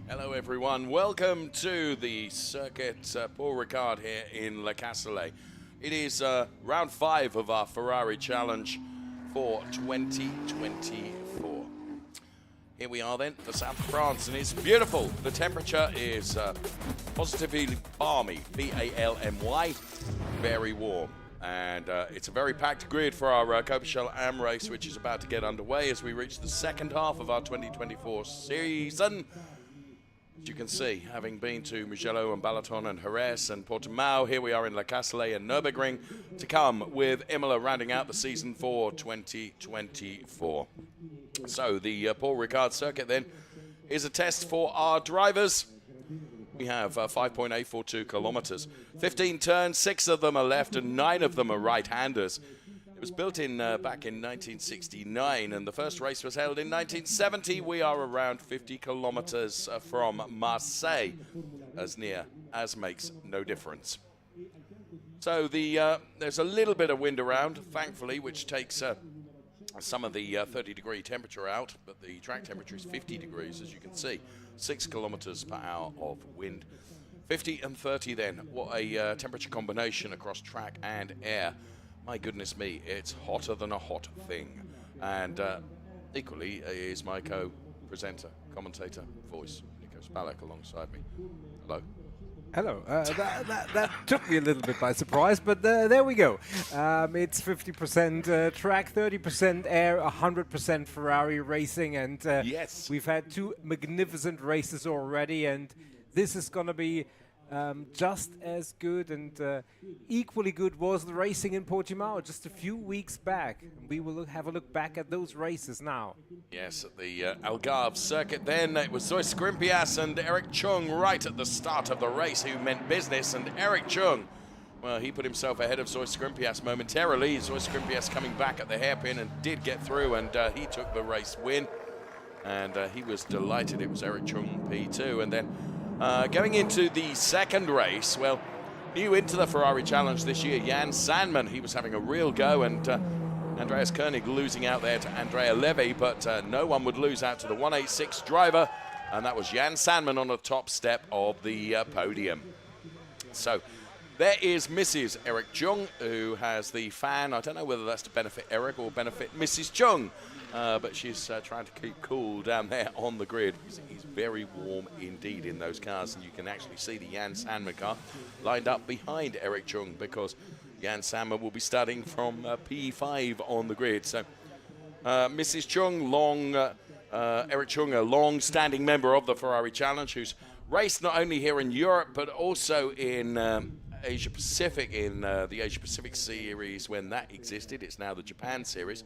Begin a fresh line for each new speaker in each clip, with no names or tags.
Hello everyone, welcome to the circuit Paul Ricard here in Le Castellet. It is round 5 of our Ferrari Challenge for 2024. Here we are then, the south of France, and it's beautiful. The temperature is positively balmy, B-A-L-M-Y, very warm. And it's a very packed grid for our Coppa Am race, which is about to get underway as we reach the second half of our 2024 season. As you can see, having been to Mugello and Balaton and Jerez and Portimao, here we are in Le Castellet and Nürburgring to come with Imola rounding out the season for 2024. So the Paul Ricard circuit then is a test for our drivers. We have 5.842 kilometers, 15 turns, 6 of them are left and 9 of them are right-handers. It was built in back in 1969, and the first race was held in 1970. We are around 50 kilometers from Marseille, as near as makes no difference. So there's a little bit of wind around, thankfully, which takes some of the 30-degree temperature out, but the track temperature is 50 degrees, as you can see. 6 kilometers per hour of wind. 50 and 30 then. What a temperature combination across track and air. My goodness me, it's hotter than a hot thing. And equally is my co-presenter, commentator, voice, Nico Spalek, alongside me. Hello.
Hello. That took me a little bit by surprise, but there we go. It's 50% track, 30% air, 100% Ferrari racing, and
yes,
we've had 2 magnificent races already, and this is going to be just as good and equally good was the racing in Portimao just a few weeks back. We will have a look back at those races now.
Yes, at the Algarve circuit then, it was Zoe Scrimpias and Eric Chung right at the start of the race who meant business, and Eric Chung, well, he put himself ahead of Zoe Scrimpias momentarily. Zoe Scrimpias coming back at the hairpin and did get through, and he took the race win, and he was delighted. It was Eric Chung P2, and then going into the second race, well, new into the Ferrari Challenge this year, Jan Sandman. He was having a real go, and Andreas Koenig losing out there to Andrea Levy, but no one would lose out to the 186 driver, and that was Jan Sandman on the top step of the podium. So there is Mrs. Eric Chung, who has the fan. I don't know whether that's to benefit Eric or benefit Mrs. Chung, but she's trying to keep cool down there on the grid. He's very warm indeed in those cars, and you can actually see the Jan Sandman car lined up behind Eric Chung, because Jan Sandman will be starting from P5 on the grid. So Mrs. Chung, Eric Chung, a long-standing member of the Ferrari Challenge, who's raced not only here in Europe but also in Asia Pacific, in the Asia Pacific Series when that existed. It's now the Japan Series,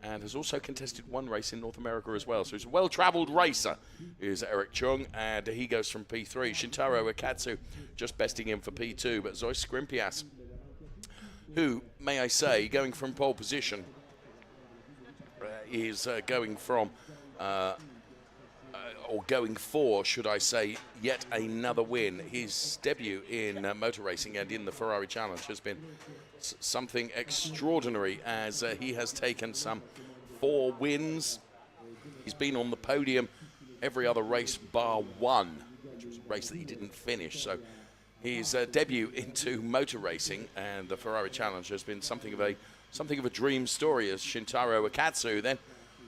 and has also contested one race in North America as well. So he's a well-traveled racer, is Eric Chung, and he goes from P3. Shintaro Akatsu just besting him for P2, but Zoe Scrimpias, who, may I say, going from pole position, is going from, or going for, should I say, yet another win. His debut in motor racing and in the Ferrari Challenge has been something extraordinary, as he has taken some 4 wins. He's been on the podium every other race bar one, which was a race that he didn't finish. So his debut into motor racing and the Ferrari Challenge has been something of a dream story, as Shintaro Akatsu then,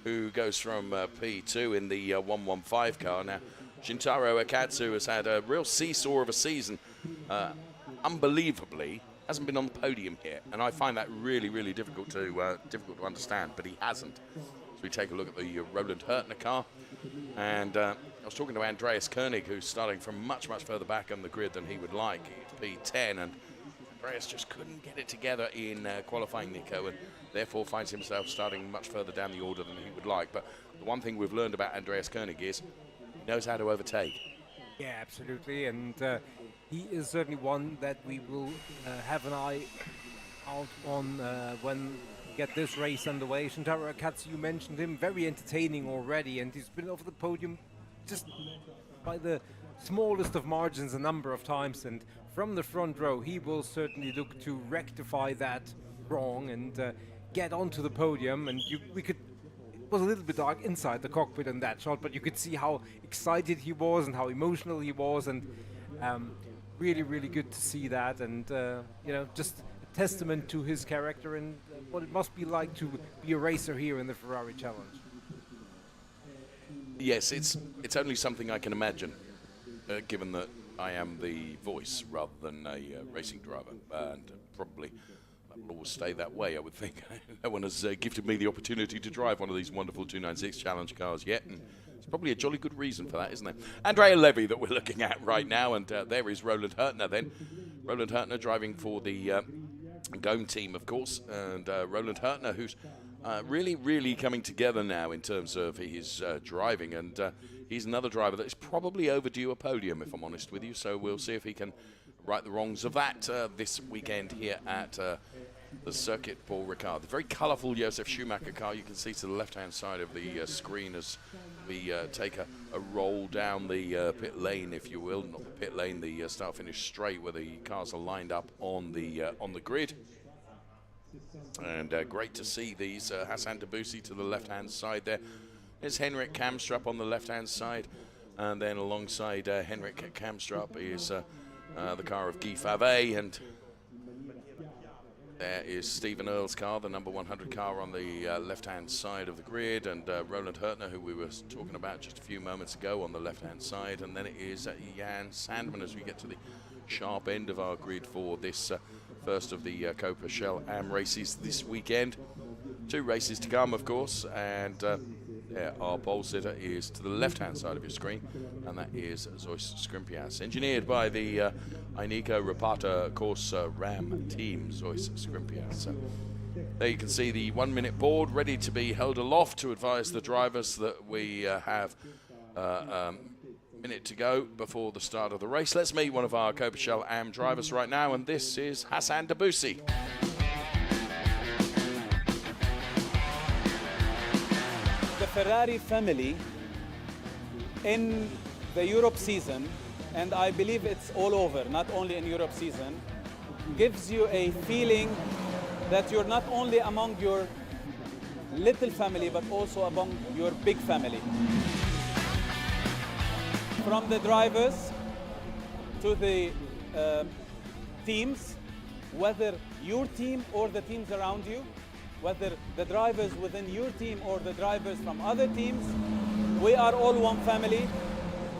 who goes from P2 in the 115 car. Now, Shintaro Akatsu has had a real seesaw of a season. Unbelievably, hasn't been on the podium here, and I find that really, really difficult to understand, but he hasn't. He's we take a look at the Roland Hurtner car. And I was talking to Andreas Koenig, who's starting from much, much further back on the grid than he would like. He's P10, and Andreas just couldn't get it together in qualifying, Nico, and therefore finds himself starting much further down the order than he would like. But the one thing we've learned about Andreas Koenig is he knows how to overtake.
Yeah, absolutely, and he is certainly one that we will have an eye out on when we get this race underway. Shintaro Akatsu, you mentioned him, very entertaining already, and he's been over the podium just by the smallest of margins a number of times, and from the front row he will certainly look to rectify that wrong and get onto the podium. And we could, it was a little bit dark inside the cockpit in that shot, but you could see how excited he was and how emotional he was, and really, really good to see that, and you know, just a testament to his character and what it must be like to be a racer here in the Ferrari Challenge.
Yes, it's only something I can imagine, given that I am the voice rather than a racing driver, and probably that will always stay that way, I would think. No one has gifted me the opportunity to drive one of these wonderful 296 Challenge cars yet, and it's probably a jolly good reason for that, isn't there? Andrea Levy that we're looking at right now, and there is Roland Hurtner then. Roland Hurtner driving for the Gome team, of course, and Roland Hurtner, who's really, really coming together now in terms of his driving, and he's another driver that is probably overdue a podium, if I'm honest with you, so we'll see if he can right the wrongs of that this weekend here at the Circuit Paul Ricard. The very colourful Josef Schumacher car you can see to the left-hand side of the screen as we take a roll down the pit lane, if you will, not the pit lane, the start-finish straight where the cars are lined up on the grid. And great to see these. Hassan Debussy to the left-hand side there. There's Henrik Kamstrup on the left-hand side. And then alongside Henrik Kamstrup is the car of Guy Favet. And there is Stephen Earle's car, the number 100 car on the left-hand side of the grid. And Roland Hurtner, who we were talking about just a few moments ago, on the left-hand side. And then it is Jan Sandman as we get to the sharp end of our grid for this first of the Coppa Shell Am races this weekend. 2 races to come, of course, and our pole sitter is to the left-hand side of your screen, and that is Zeus Skrimpias, engineered by the Ineco Rapata Course Ram team, Zeus Skrimpias. There you can see the 1-minute board ready to be held aloft to advise the drivers that we have minute to go before the start of the race. Let's meet one of our Coppa Shell Am drivers right now, and this is Hassan Debussy.
The Ferrari family in the Europe season, and I believe it's all over, not only in Europe season, gives you a feeling that you're not only among your little family, but also among your big family. From the drivers to the teams, whether your team or the teams around you, whether the drivers within your team or the drivers from other teams, we are all one family.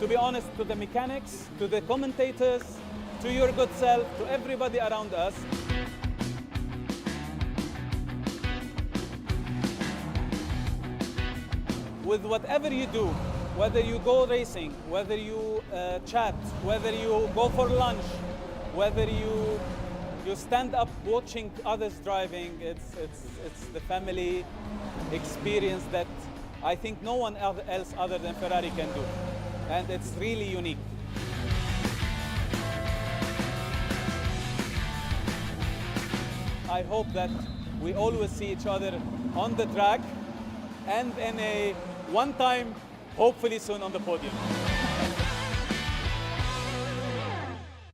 To be honest, to the mechanics, to the commentators, to your good self, to everybody around us. With whatever you do, whether you go racing, whether you chat, whether you go for lunch, whether you stand up watching others driving, it's the family experience that I think no one else other than Ferrari can do. And it's really unique. I hope that we always see each other on the track and in a one time, hopefully soon, on the podium.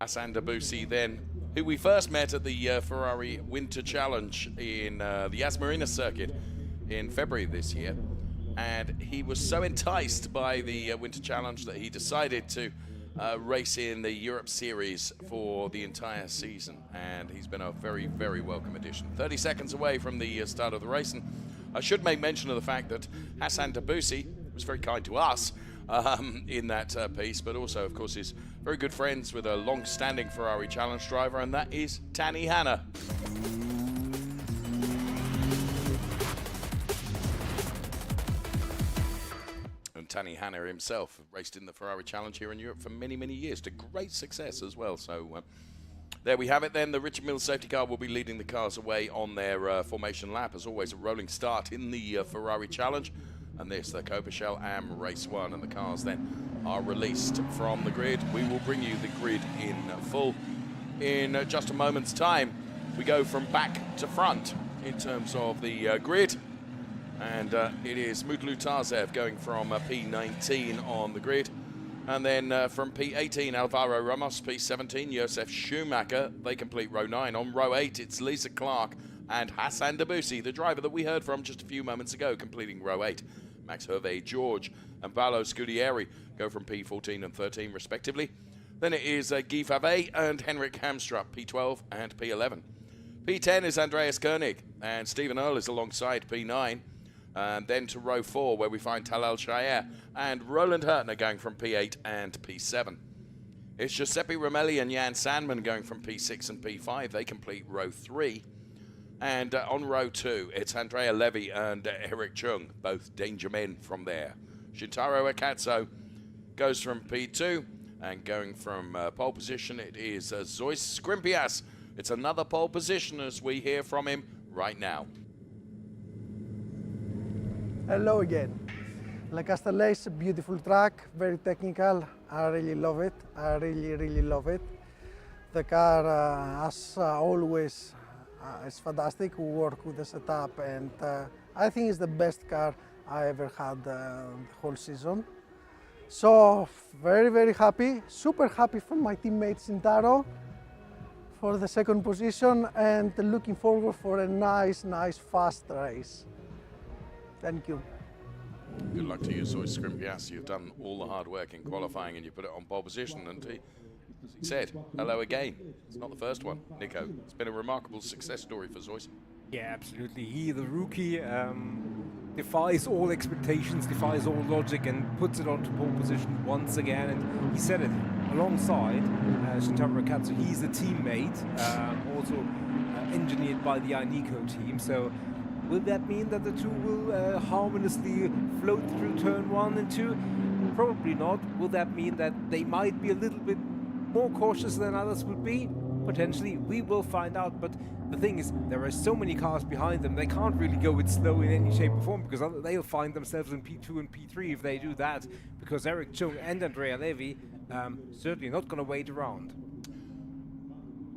Hassan Debussy then, who we first met at the Ferrari Winter Challenge in the Yas Marina circuit in February this year. And he was so enticed by the Winter Challenge that he decided to race in the Europe Series for the entire season. And he's been a very, very welcome addition. 30 seconds away from the start of the race. And I should make mention of the fact that Hassan Debussy was very kind to us in that piece, but also, of course, is very good friends with a long-standing Ferrari Challenge driver, and that is Tanny Hanna. Tani Hanna himself raced in the Ferrari Challenge here in Europe for many, many years to great success as well. So there we have it then. The Richard Mille safety car will be leading the cars away on their formation lap. As always, a rolling start in the Ferrari Challenge. And this, the Coppa Am Race 1. And the cars then are released from the grid. We will bring you the grid in full in just a moment's time. We go from back to front in terms of the grid. And it is Mutlu Tarzev going from P19 on the grid. And then from P18, Alvaro Ramos. P17, Josef Schumacher. They complete row 9. On row 8, it's Lisa Clark and Hassan Debussy, the driver that we heard from just a few moments ago, completing row 8. Max Hervé George and Paolo Scudieri go from P14 and 13, respectively. Then it is Guy Favet and Henrik Hamstrup, P12 and P11. P10 is Andreas Koenig, and Stephen Earle is alongside P9. And then to row 4, where we find Talal Shayer and Roland Hurtner going from P8 and P7. It's Giuseppe Romelli and Jan Sandman going from P6 and P5. They complete row 3. And on row 2, it's Andrea Levy and Eric Chung, both danger men from there. Shintaro Akatsu goes from P2, and going from pole position, it is Zeus Skrimpias. It's another pole position as we hear from him right now.
Hello again. La Castellet is a beautiful track, very technical. I really love it. I really love it. The car, as always, is fantastic. We work with the setup, and I think it's the best car I ever had the whole season. So very happy, super happy for my teammate Sintaro for the second position, and looking forward for a nice fast race. Thank you.
Good luck to you, Zeus Skrimpias. You've done all the hard work in qualifying and you put it on pole position. And as he said, hello again. It's not the first one, Nico. It's been a remarkable success story for Zeus.
Yeah, absolutely. He, the rookie, defies all expectations, defies all logic, and puts it onto pole position once again. And he said it alongside Shintaro Akatsu. He's a teammate, also engineered by the Ineco team. So will that mean that the two will harmoniously float through turn 1 and 2? Probably not. Will that mean that they might be a little bit more cautious than others would be? Potentially. We will find out. But the thing is, there are so many cars behind them, they can't really go it slow in any shape or form, because they'll find themselves in P2 and P3 if they do that, because Eric Chung and Andrea Levy certainly not going to wait around.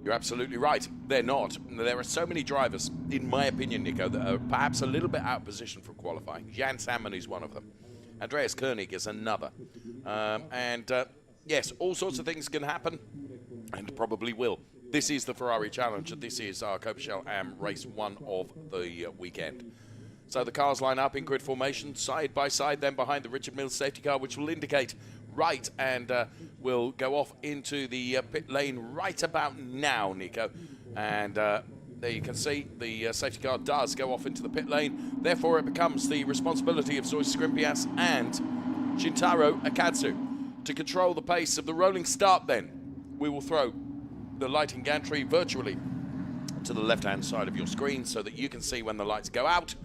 You're absolutely right. They're not. There are so many drivers, in my opinion, Nico, that are perhaps a little bit out of position for qualifying. Jan Salmon is one of them. Andreas Koenig is another. Yes, all sorts of things can happen, and probably will. This is the Ferrari Challenge, and this is our Coppa Am Race 1 of the weekend. So the cars line up in grid formation, side by side, then behind the Richard Mille safety car, which will indicate right, and will go off into the pit lane right about now, Nico. And there you can see the safety car does go off into the pit lane. Therefore, it becomes the responsibility of Zeus Skrimpias and Shintaro Akatsu to control the pace of the rolling start. Then we will throw the lighting gantry virtually to the left-hand side of your screen so that you can see when the lights go out.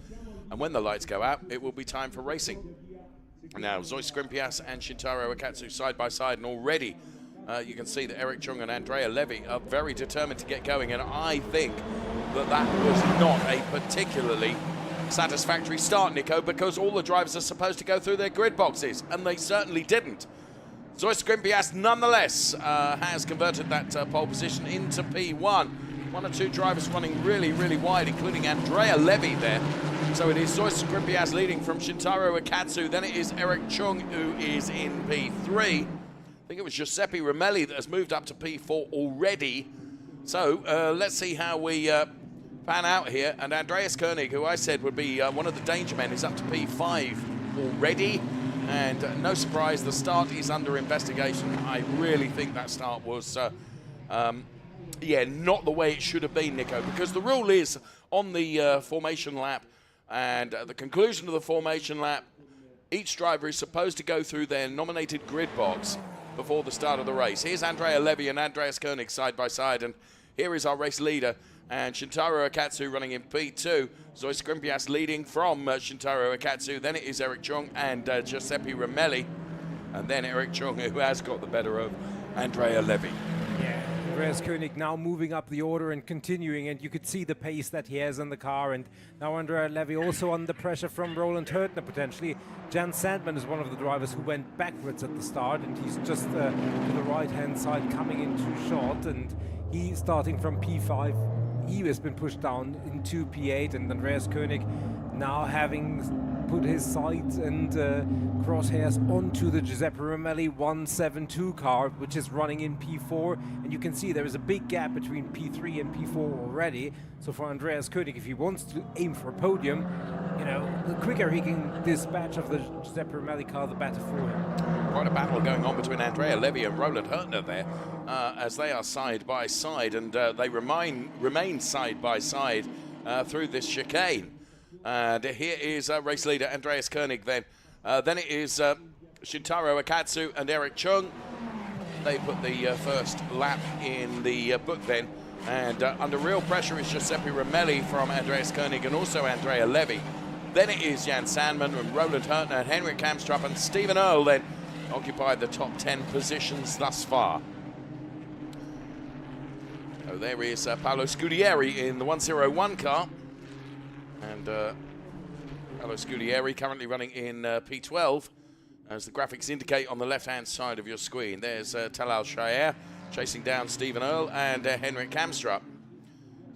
And when the lights go out, it will be time for racing. Now, Zeus Skrimpias and Shintaro Akatsu side by side, and already you can see that Eric Chung and Andrea Levy are very determined to get going, and I think that that was not a particularly satisfactory start, Nico, because all the drivers are supposed to go through their grid boxes, and they certainly didn't. Zeus Skrimpias, nonetheless, has converted that pole position into P1. One or two drivers running really wide, including Andrea Levy there. So it is Zeus Skrimpias leading from Shintaro Akatsu. Then it is Eric Chung, who is in P3. I think it was Giuseppe Romelli that has moved up to P4 already. So let's see how we pan out here. And Andreas Koenig, who I said would be one of the danger men, is up to P5 already. And no surprise, the start is under investigation. I really think that start was, yeah, not the way it should have been, Nico, because the rule is on the formation lap, and at the conclusion of the formation lap, each driver is supposed to go through their nominated grid box before the start of the race. Here's Andrea Levy and Andreas Koenig side by side, and here is our race leader, and Shintaro Akatsu running in P2. Zoe Scrimpias leading from Shintaro Akatsu. Then it is Eric Chung and Giuseppe Romelli. And then Eric Chung, who has got the better of Andrea Levy.
Yeah, Andreas Koenig now moving up the order and continuing, and you could see the pace that he has in the car. And now Andrea Levy also under pressure from Roland Hurtner potentially. Jan Sandman is one of the drivers who went backwards at the start, and he's just to the right-hand side coming in too short, and he's starting from P5. He has been pushed down into P8, and Andreas Koenig now having put his sights and crosshairs onto the Giuseppe Romelli 172 car, which is running in P4, and you can see there is a big gap between P3 and P4 already. So for Andreas Koenig, if he wants to aim for a podium, you know, the quicker he can dispatch of the Giuseppe Romelli car, the better for him.
Quite a battle going on between Andrea Levy and Roland Hurtner there, as they are side by side, and they remain side by side through this chicane. And here is race leader Andreas Koenig then. Then it is Shintaro Akatsu and Eric Chung. They put the first lap in the book then. And under real pressure is Giuseppe Romelli from Andreas Koenig and also Andrea Levy. Then it is Jan Sandman and Roland Hurtner and Henrik Kamstrup and Stephen Earle then occupy the top 10 positions thus far. So there is Paolo Scudieri in the 101 car. And Paolo Scudieri currently running in P12, as the graphics indicate on the left-hand side of your screen. There's Talal Shaer chasing down Stephen Earle and Henrik Kamstrup.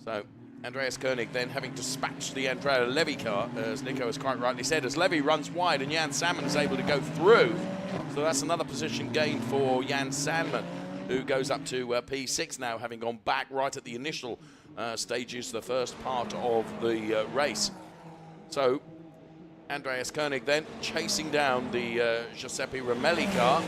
So Andreas Koenig then having dispatched the Andrea Levy car, as Nico has quite rightly said, as Levy runs wide and Jan Sandman is able to go through. So that's another position gain for Jan Sandman, who goes up to P6 now, having gone back right at the initial stages, the first part of the race. So Andreas Koenig then chasing down the Giuseppe Romelli car.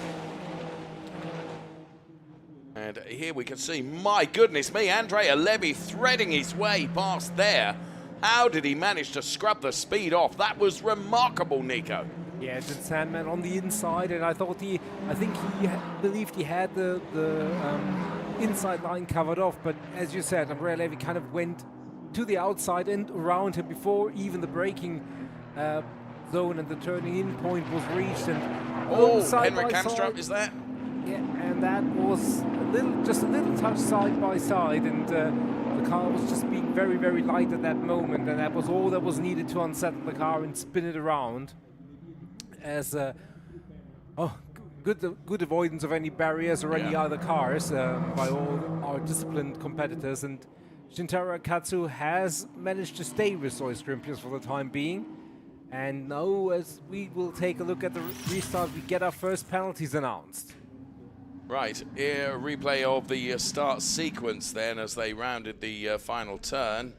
And here we can see, my goodness me, Andrea Levy threading his way past there. How did he manage to scrub the speed off? That was remarkable, Nico.
Yeah, Jan Sandman on the inside, and I think he believed he had the inside line covered off, but as you said, Andrea Levy kind of went to the outside and around him before even the braking zone and the turning in point was reached. And
Henrik Kamstrup is there?
Yeah, and that was just a little touch side by side, and the car was just being very, very light at that moment, and that was all that was needed to unsettle the car and spin it around. As good avoidance of any barriers or any other cars by all our disciplined competitors. And Shintaro Akatsu has managed to stay with Zoe Scrimpius for the time being. And now, as we will take a look at the restart, we get our first penalties announced.
Right, here a replay of the start sequence then, as they rounded the final turn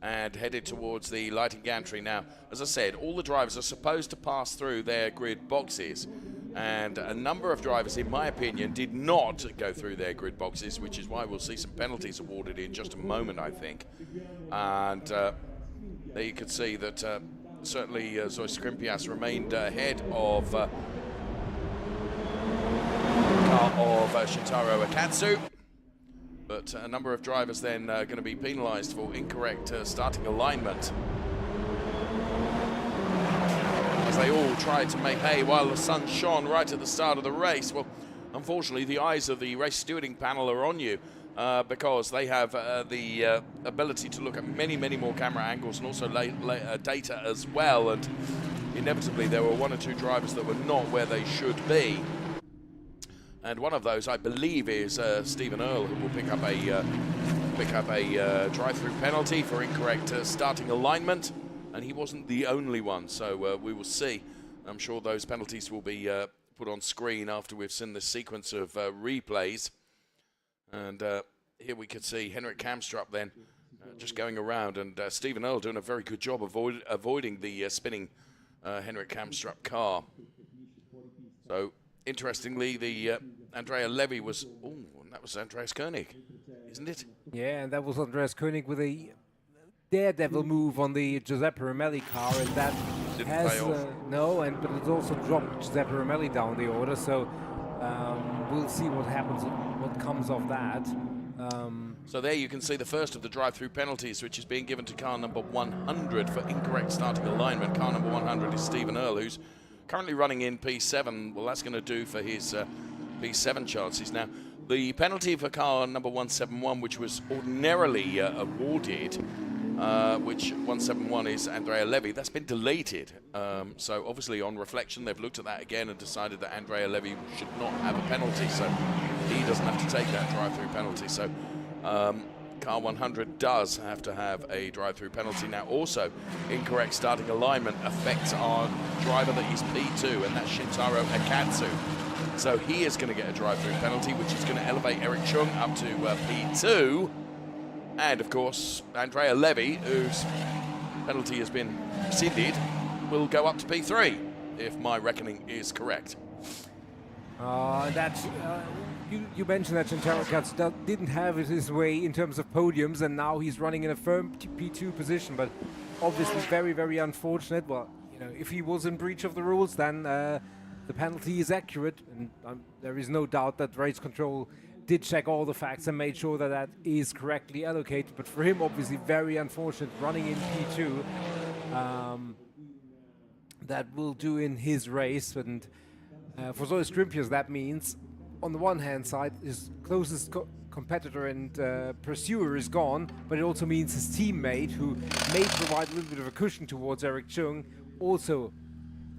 and headed towards the lighting gantry. Now, as I said, all the drivers are supposed to pass through their grid boxes, and a number of drivers, in my opinion, did not go through their grid boxes, which is why we'll see some penalties awarded in just a moment, I think. And there you can see that certainly Zoe Scrimpias remained ahead of car of Shintaro Akatsu. But a number of drivers then going to be penalised for incorrect starting alignment, as they all tried to make hay while the sun shone right at the start of the race. Well, unfortunately, the eyes of the race stewarding panel are on you, because they have the ability to look at many, many more camera angles and also data as well. And inevitably, there were one or two drivers that were not where they should be. And one of those, I believe, is Stephen Earle, who will pick up a drive-through penalty for incorrect starting alignment. And he wasn't the only one, so we will see. I'm sure those penalties will be put on screen after we've seen the sequence of replays. And here we can see Henrik Kamstrup then just going around, and Stephen Earle doing a very good job avoiding the spinning Henrik Kamstrup car. So, interestingly, the Andrea Levy was, that was Andreas Koenig, isn't it?
Yeah, and that was Andreas Koenig with a daredevil move on the Giuseppe Romelli car, and that
didn't
has
pay off.
but it also dropped Giuseppe Romelli down the order. So we'll see what happens, what comes of that.
So there you can see the first of the drive-through penalties, which is being given to car number 100 for incorrect starting alignment. Car number 100 is Stephen Earle, who's currently running in P7. Well, that's going to do for his P7 chances. Now, the penalty for car number 171, which was ordinarily awarded, which 171 is Andrea Levy, that's been deleted. So obviously on reflection, they've looked at that again and decided that Andrea Levy should not have a penalty, so he doesn't have to take that drive-through penalty. So car 100 does have to have a drive-through penalty. Now also, incorrect starting alignment affects our driver that is P2, and that's Shintaro Akatsu. So he is going to get a drive-through penalty, which is going to elevate Eric Chung up to P2. And of course, Andrea Levy, whose penalty has been rescinded, will go up to P3, if my reckoning is correct.
You mentioned that Shintaro Akatsu didn't have it his way in terms of podiums, and now he's running in a firm P2 position, but obviously very, very unfortunate. Well, you know, if he was in breach of the rules, then the penalty is accurate, and there is no doubt that race control did check all the facts and made sure that that is correctly allocated. But for him, obviously very unfortunate, running in P2. That will do in his race, and for Zoe Scrimpius, that means on the one hand side, his closest competitor and pursuer is gone, but it also means his teammate, who may provide a little bit of a cushion towards Eric Chung, also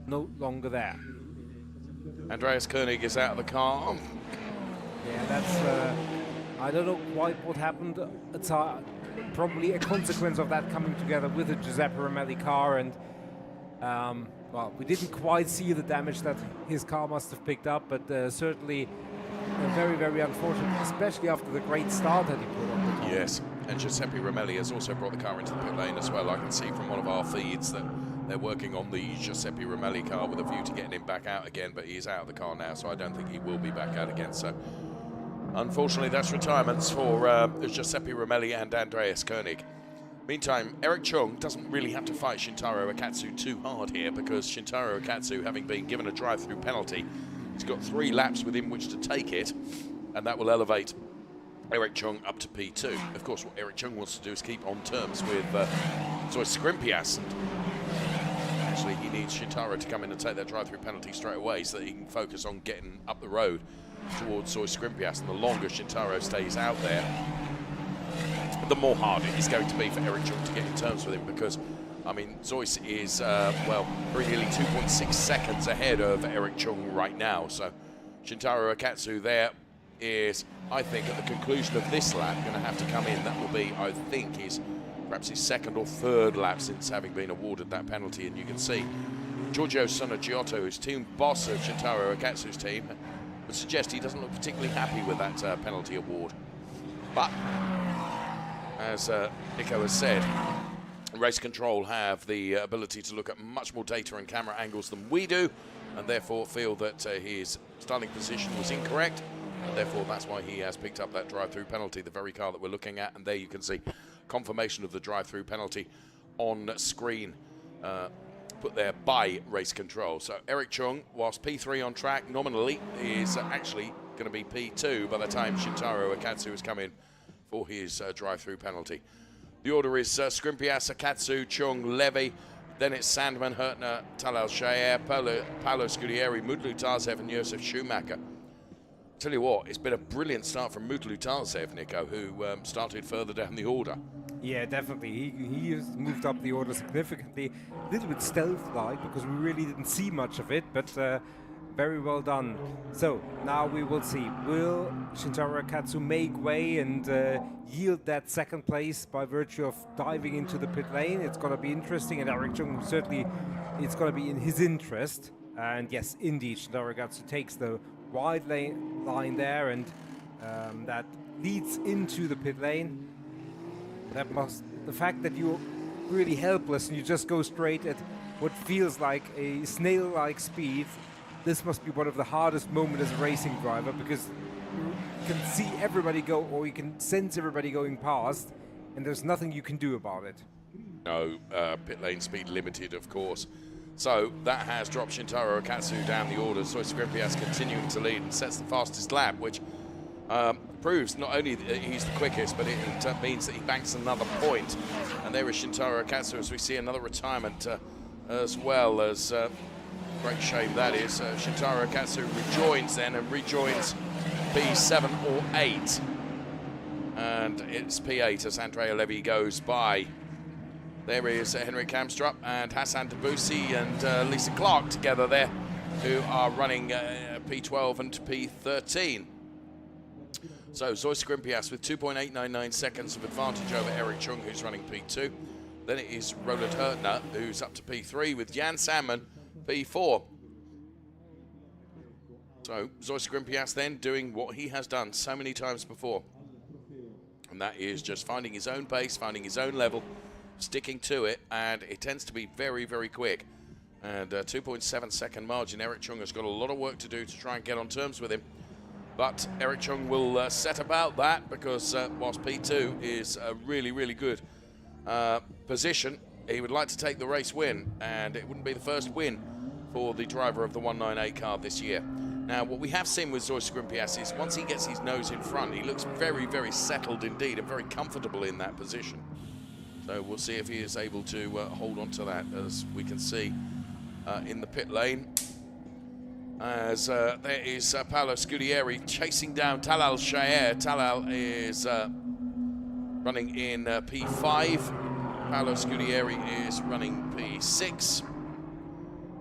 no longer there.
Andreas Koenig is out of the car.
Yeah, that's, I don't know quite what happened. It's probably a consequence of that coming together with the Giuseppe Romelli car, and well, we didn't quite see the damage that his car must have picked up, but certainly very, very unfortunate, especially after the great start that he put on the top.
Yes, and Giuseppe Romelli has also brought the car into the pit lane as well. I can see from one of our feeds that they're working on the Giuseppe Romelli car with a view to getting him back out again, but he's out of the car now, so I don't think he will be back out again. So unfortunately, that's retirements for Giuseppe Romelli and Andreas Koenig. Meantime, Eric Chung doesn't really have to fight Shintaro Akatsu too hard here, because Shintaro Akatsu, having been given a drive-through penalty, he's got 3 laps within which to take it, and that will elevate Eric Chung up to P2. Of course, what Eric Chung wants to do is keep on terms with Zoe Scrimpias, and actually he needs Shintaro to come in and take that drive-through penalty straight away so that he can focus on getting up the road towards Zoe Scrimpias. And the longer Shintaro stays out there, the more hard it is going to be for Eric Chung to get in terms with him, because, I mean, Zois is, well, very nearly 2.6 seconds ahead of Eric Chung right now. So Shintaro Akatsu there is, I think, at the conclusion of this lap, going to have to come in. That will be, I think, perhaps his 2nd or 3rd lap since having been awarded that penalty. And you can see Giorgio Sonagiotto, who's team boss of Shintaro Akatsu's team, would suggest he doesn't look particularly happy with that penalty award. But as Nico has said, Race Control have the ability to look at much more data and camera angles than we do, and therefore feel that his starting position was incorrect, and therefore that's why he has picked up that drive-through penalty, the very car that we're looking at. And there you can see confirmation of the drive-through penalty on screen, put there by Race Control. So Eric Chung, whilst P3 on track nominally, is actually going to be P2 by the time Shintaro Akatsu has come in for his drive-through penalty. The order is Scrimpias, Akatsu, Chung, Levy, then it's Sandman, Hurtner, Talal Shayer, Paolo Scudieri, Mutlu Tarzev, and Josef Schumacher. Tell you what, it's been a brilliant start from Mutlu Tarzev, Nico, who started further down the order.
Yeah, definitely. He has moved up the order significantly. A little bit stealth-like, because we really didn't see much of it, but very well done. So now we will see. Will Shintaro Akatsu make way and yield that 2nd place by virtue of diving into the pit lane? It's going to be interesting, and Eric Chung, certainly it's going to be in his interest. And yes, indeed, Shintaro Akatsu takes the wide line there, and that leads into the pit lane. The fact that you're really helpless and you just go straight at what feels like a snail-like speed, this must be one of the hardest moments as a racing driver, because you can see everybody go, or you can sense everybody going past, and there's nothing you can do about it.
No, pit lane speed limited, of course. So that has dropped Shintaro Akatsu down the order. Zoe Scrimpias continuing to lead and sets the fastest lap, which, proves not only that he's the quickest, but it means that he banks another point. And there is Shintaro Akatsu as we see another retirement as well as great shame that is. Shintaro Akatsu rejoins then and rejoins P7 or 8. And it's P8 as Andrea Levy goes by. There is Henrik Kamstrup and Hassan Debussy and Lisa Clark together there, who are running P12 and P13. So Zoe Skrimpias with 2.899 seconds of advantage over Eric Chung, who's running P2. Then it is Roland Hurtner, who's up to P3, with Jan Salmon P4. So Zoe Skrimpias then doing what he has done so many times before. And that is just finding his own pace, finding his own level, sticking to it, and it tends to be very, very quick. And 2.7 second margin. Eric Chung has got a lot of work to do to try and get on terms with him. But Eric Chung will set about that because whilst P2 is a really, really good position, he would like to take the race win, and it wouldn't be the first win for the driver of the 198 car this year. Now, what we have seen with Zoe Skrimpias is once he gets his nose in front, he looks very, very settled indeed and very comfortable in that position. So we'll see if he is able to hold on to that, as we can see in the pit lane. As there is Paolo Scudieri chasing down Talal Shaer. Talal is running in P5. Paolo Scudieri is running P6.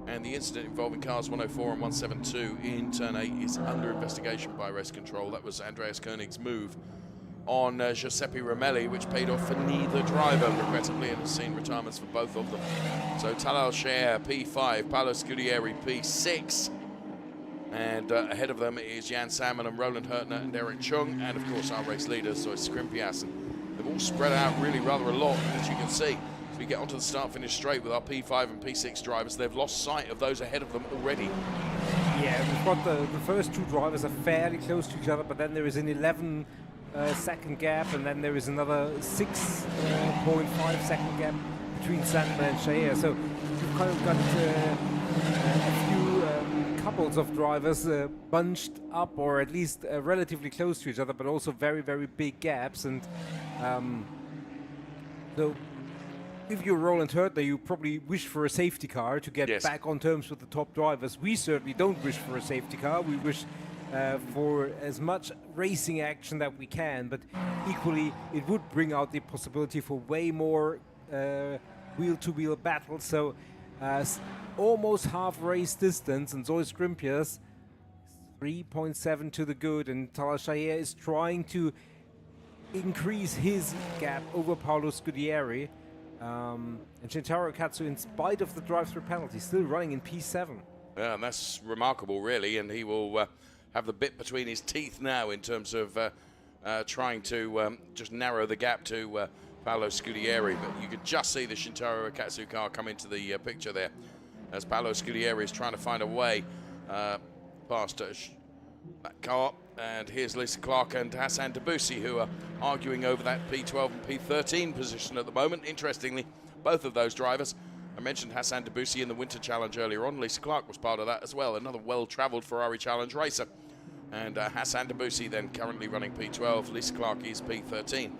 And the incident involving cars 104 and 172 in turn 8 is under investigation by race control. That was Andreas Koenig's move on Giuseppe Romelli, which paid off for neither driver, regrettably, and has seen retirements for both of them. So Talal Shaer P5, Paolo Scudieri P6. And ahead of them is Jan Salmon and Roland Hurtner and Eric Chung, and of course our race leaders, so it's Skrimpias. They've all spread out really rather a lot, as you can see. As we get onto the start-finish straight with our P5 and P6 drivers, they've lost sight of those ahead of them already.
Yeah, we've got the first two drivers are fairly close to each other, but then there is an 11 second gap, and then there is another 6.5 second gap between Salmon and Shaer. So you've kind of got a few couples of drivers bunched up, or at least relatively close to each other, but also very, very big gaps. And so if you're Roland Hurtner, you probably wish for a safety car to get back on terms with the top drivers. We certainly don't wish for a safety car. We wish for as much racing action that we can, but equally it would bring out the possibility for way more wheel-to-wheel battles. So almost half race distance, and Zoe Skrimpias 3.7 to the good, and Talal Shaer is trying to increase his gap over Paolo Scudieri. And Shintaro Akatsu, in spite of the drive-through penalty, still running in P7.
Yeah, and that's remarkable, really, and he will have the bit between his teeth now in terms of trying to just narrow the gap to Paolo Scudieri. But you could just see the Shintaro Akatsu car come into the picture there, as Paolo Scudieri is trying to find a way past that car. And here's Lisa Clark and Hassan Debussy, who are arguing over that P12 and P13 position at the moment. Interestingly, both of those drivers, I mentioned Hassan Debussy in the Winter Challenge earlier on. Lisa Clark was part of that as well, another well-travelled Ferrari Challenge racer. And Hassan Debussy then currently running P12. Lisa Clark is P13.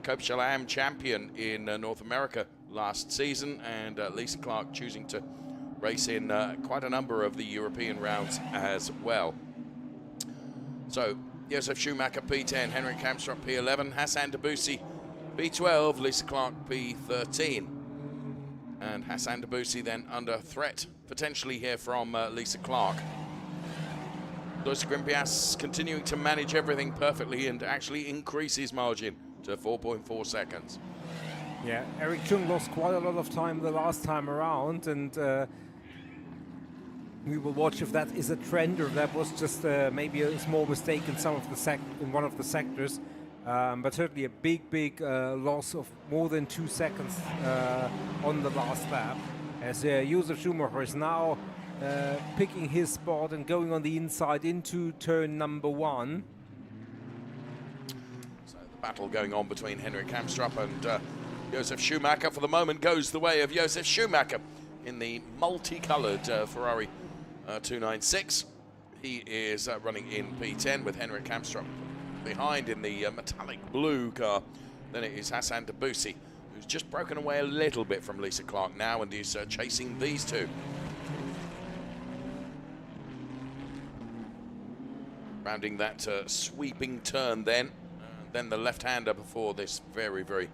Coppa Shalom champion in North America last season, and Lisa Clark choosing to race in quite a number of the European rounds as well. So Josef Schumacher P10, Henrik Kamstrup P11, Hassan Debussy P12, Lisa Clark P13. And Hassan Debussy then under threat potentially here from Lisa Clark. Zoe Skrimpias continuing to manage everything perfectly and actually increase his margin to 4.4 seconds.
Yeah, Eric Chung lost quite a lot of time the last time around, and we will watch if that is a trend or that was just maybe a small mistake in one of the sectors. But certainly a big loss of more than 2 seconds on the last lap, as Josef Schumacher is now picking his spot and going on the inside into turn number 1.
So the battle going on between Henrik Kamstrup and Josef Schumacher for the moment goes the way of Josef Schumacher in the multicolored Ferrari 296. He is running in P10 with Henrik Kamstrup behind in the metallic blue car. Then it is Hassan Debussy, who's just broken away a little bit from Lisa Clark now and is chasing these two. Rounding that sweeping turn then the left-hander before this very, very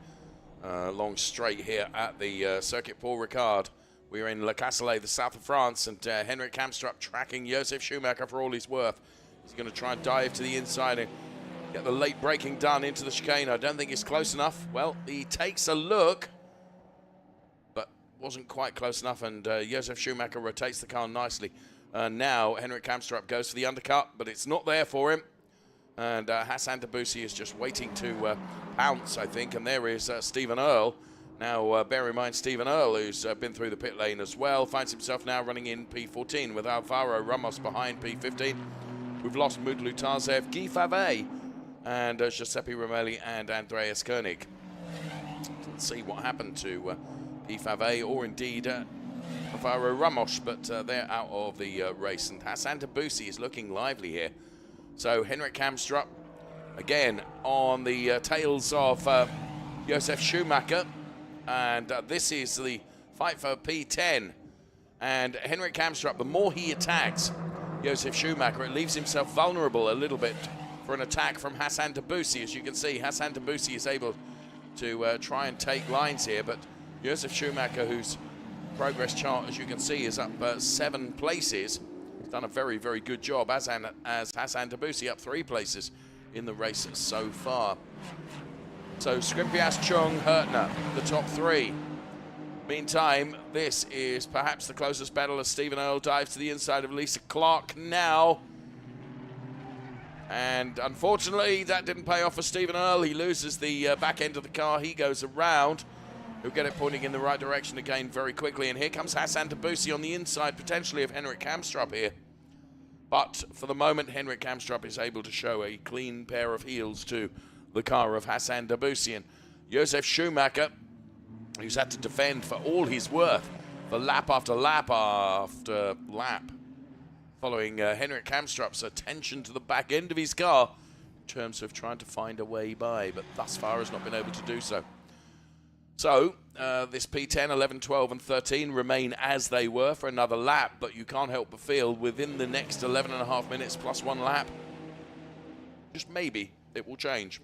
long straight here at the Circuit Paul Ricard. We're in Le Castellet, the south of France, and Henrik Kamstrup tracking Josef Schumacher for all he's worth. He's going to try and dive to the inside and get the late braking done into the chicane. I don't think it's close enough. Well, he takes a look, but wasn't quite close enough, and Josef Schumacher rotates the car nicely. Now Henrik Kamstrup goes for the undercut, but it's not there for him. And Hassan Debussy is just waiting to pounce, I think. And there is Stephen Earle. Now, bear in mind, Stephen Earle, who's been through the pit lane as well, finds himself now running in P14 with Alvaro Ramos behind P15. We've lost Moud Lutazev, Guy Favet, and Giuseppe Romelli and Andreas Koenig. Let's see what happened to Guy Favet or indeed Alvaro Ramos, but they're out of the race. And Hassan Debussy is looking lively here. So Henrik Kamstrup, again, on the tails of Josef Schumacher. And this is the fight for P10. And Henrik Kamstrup, the more he attacks Josef Schumacher, it leaves himself vulnerable a little bit for an attack from Hassan Debussy. As you can see, Hassan Debussy is able to try and take lines here. But Josef Schumacher, whose progress chart, as you can see, is up 7 places. He's done a very, very good job, as Hassan Debussy up 3 places in the race so far. So Skrimpias, Chung, Hurtner, the top 3. Meantime, this is perhaps the closest battle as Stephen Earle dives to the inside of Lisa Clark now. And unfortunately, that didn't pay off for Stephen Earle. He loses the back end of the car. He goes around. He'll get it pointing in the right direction again very quickly. And here comes Hassan Debussy on the inside, potentially of Henrik Kamstrup here. But for the moment, Henrik Kamstrup is able to show a clean pair of heels to the car of Hassan Debussy. And Josef Schumacher, who's had to defend for all he's worth for lap after lap after lap, following Henrik Kamstrup's attention to the back end of his car in terms of trying to find a way by, but thus far has not been able to do so. So, this P10, 11, 12, and 13 remain as they were for another lap, but you can't help but feel within the next 11.5 minutes plus 1 lap, just maybe, it will change.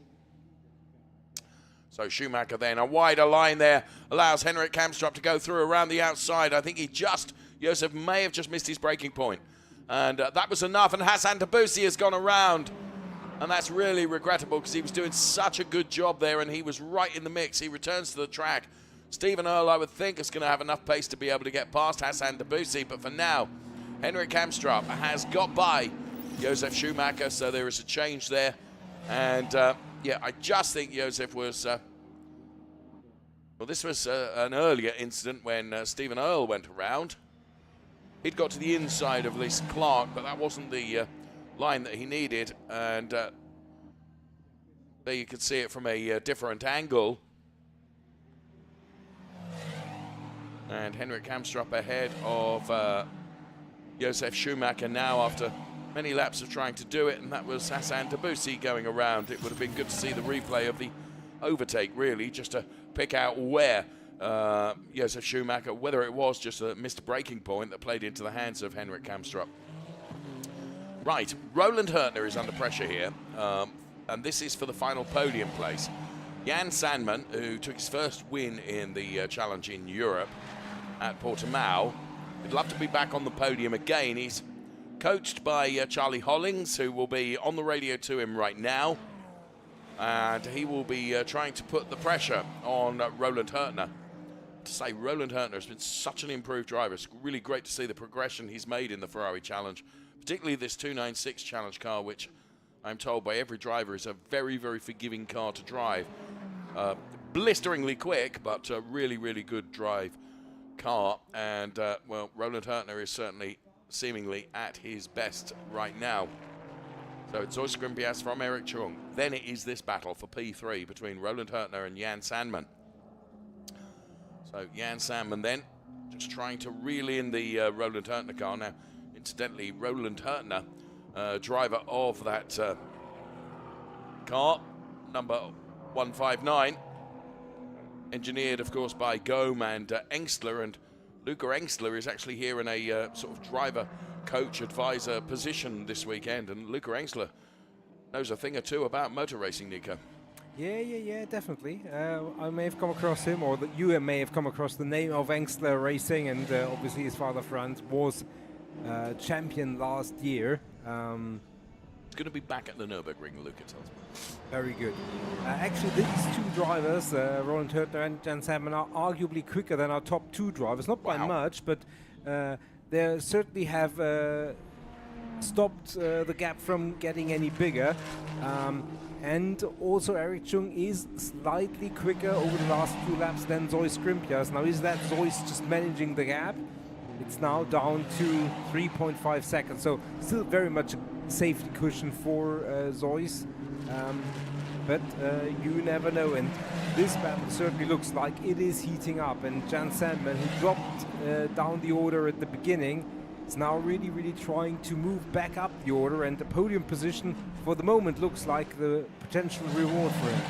So Schumacher then, a wider line there, allows Henrik Kamstrup to go through around the outside. I think Josef may have just missed his braking point. And that was enough, and Hassan Debussy has gone around. And that's really regrettable because he was doing such a good job there and he was right in the mix. He returns to the track. Stephen Earle, I would think, is going to have enough pace to be able to get past Hassan Debussy. But for now, Henrik Kamstrup has got by Josef Schumacher, so there is a change there. And, yeah, I just think Josef was... well, this was an earlier incident when Stephen Earle went around. He'd got to the inside of Lisa Clark, but that wasn't the... line that he needed, and there you can see it from a different angle. And Henrik Kamstrup ahead of Josef Schumacher now after many laps of trying to do it, and that was Hassan Debussy going around. It would have been good to see the replay of the overtake, really, just to pick out where Josef Schumacher, whether it was just a missed braking point that played into the hands of Henrik Kamstrup. Right, Roland Hurtner is under pressure here, and this is for the final podium place. Jan Sandman, who took his first win in the challenge in Europe at Portimao, would love to be back on the podium again. He's coached by Charlie Hollings, who will be on the radio to him right now, and he will be trying to put the pressure on Roland Hurtner. To say Roland Hurtner has been such an improved driver. It's really great to see the progression he's made in the Ferrari Challenge, particularly this 296 Challenge car, which I'm told by every driver is a very, very forgiving car to drive. Blisteringly quick, but a really, really good drive car. And, well, Roland Hurtner is certainly seemingly at his best right now. So it's Zoe Skrimpias from Eric Chung. Then it is this battle for P3 between Roland Hurtner and Jan Sandman. So Jan Sandman then just trying to reel in the Roland Hurtner car. Now, incidentally, Roland Hurtner, driver of that car, number 159. Engineered, of course, by Gome and Engstler. And Luca Engstler is actually here in a sort of driver, coach, advisor position this weekend. And Luca Engstler knows a thing or two about motor racing, Nico.
Yeah, definitely. I may have come across him, or that you may have come across the name of Engstler Racing, and obviously his father Franz was champion last year.
It's going to be back at the Nürburgring, Luca tells me.
Very good. Actually, these two drivers, Roland Hürtner and Jan Salmon, are arguably quicker than our top two drivers. Not by much, but they certainly have stopped the gap from getting any bigger. And also Eric Chung is slightly quicker over the last few laps than Zois Skrimpias. Now, is that Zois just managing the gap? It's now down to 3.5 seconds, so still very much a safety cushion for Zois. But you never know, and this battle certainly looks like it is heating up. And Jan Sandman, who dropped down the order at the beginning, is now really trying to move back up the order, and the podium position for the moment looks like the potential reward for him.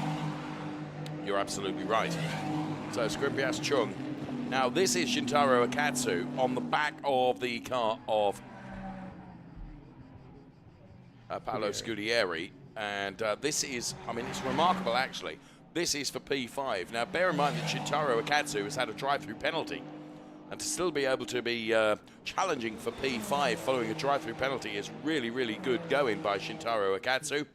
You're absolutely right. So Skrimpias Chung. Now this is Shintaro Akatsu on the back of the car of Paolo Scudieri. And this is, I mean, it's remarkable actually. This is for P5. Now bear in mind that Shintaro Akatsu has had a drive-through penalty. And to still be able to be challenging for P5 following a drive-through penalty is really good going by Shintaro Akatsu.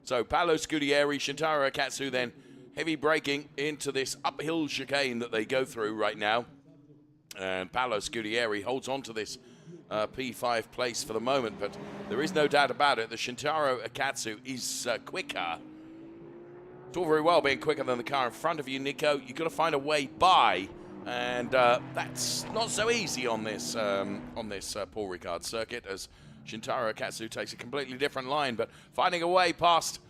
So Paolo Scudieri, Shintaro Akatsu then heavy braking into this uphill chicane that they go through right now. And Paolo Scudieri holds on to this P5 place for the moment, but there is no doubt about it, the Shintaro Akatsu is quicker. It's all very well being quicker than the car in front of you, Nico. You've got to find a way by. And that's not so easy on this Paul Ricard circuit, as Shintaro Akatsu takes a completely different line. But finding a way past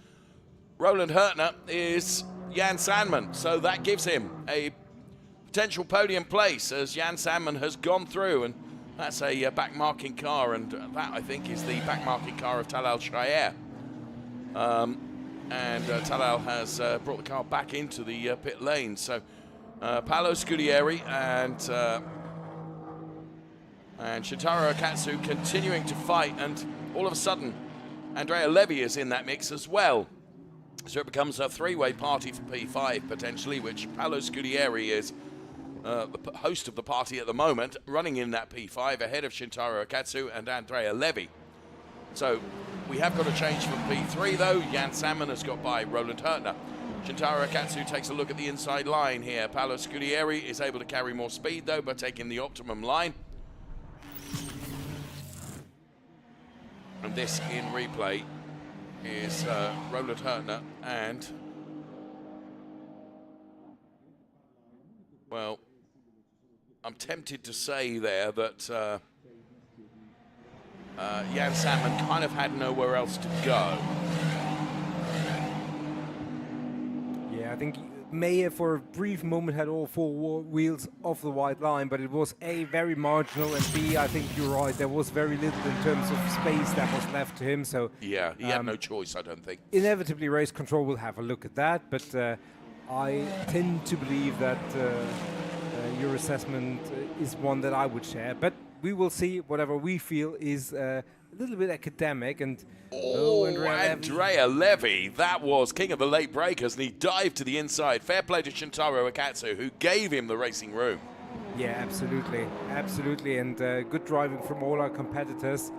Roland Hürtner is Jan Sandman, so that gives him a potential podium place as Jan Sandman has gone through, and that's a back-marking car, and that I think is the back-marking car of Talal Shayer. And Talal has brought the car back into the pit lane, so. Paolo Scudieri and Shintaro Akatsu continuing to fight, and all of a sudden Andrea Levy is in that mix as well. So it becomes a three-way party for P5 potentially, which Paolo Scudieri is the host of the party at the moment, running in that P5 ahead of Shintaro Akatsu and Andrea Levy. So we have got a change from P3 though. Jan Salmon has got by Roland Hürtner. Shintaro Akatsu takes a look at the inside line here. Paolo Scudieri is able to carry more speed though by taking the optimum line. And this in replay is Roland Hürtner and, well, I'm tempted to say there that Jan Salmon kind of had nowhere else to go.
I think Meyer for a brief moment had all four wheels off the white line, but it was A, very marginal, and B, I think you're right, there was very little in terms of space that was left to him. So
yeah, he had no choice, I don't think.
Inevitably, race control will have a look at that, but I tend to believe that your assessment is one that I would share. But we will see. Whatever we feel is a little bit academic. And
Andrea Levy, that was king of the late breakers, and he dived to the inside. Fair play to Shintaro Akatsu, who gave him the racing room.
Yeah, absolutely, and good driving from all our competitors.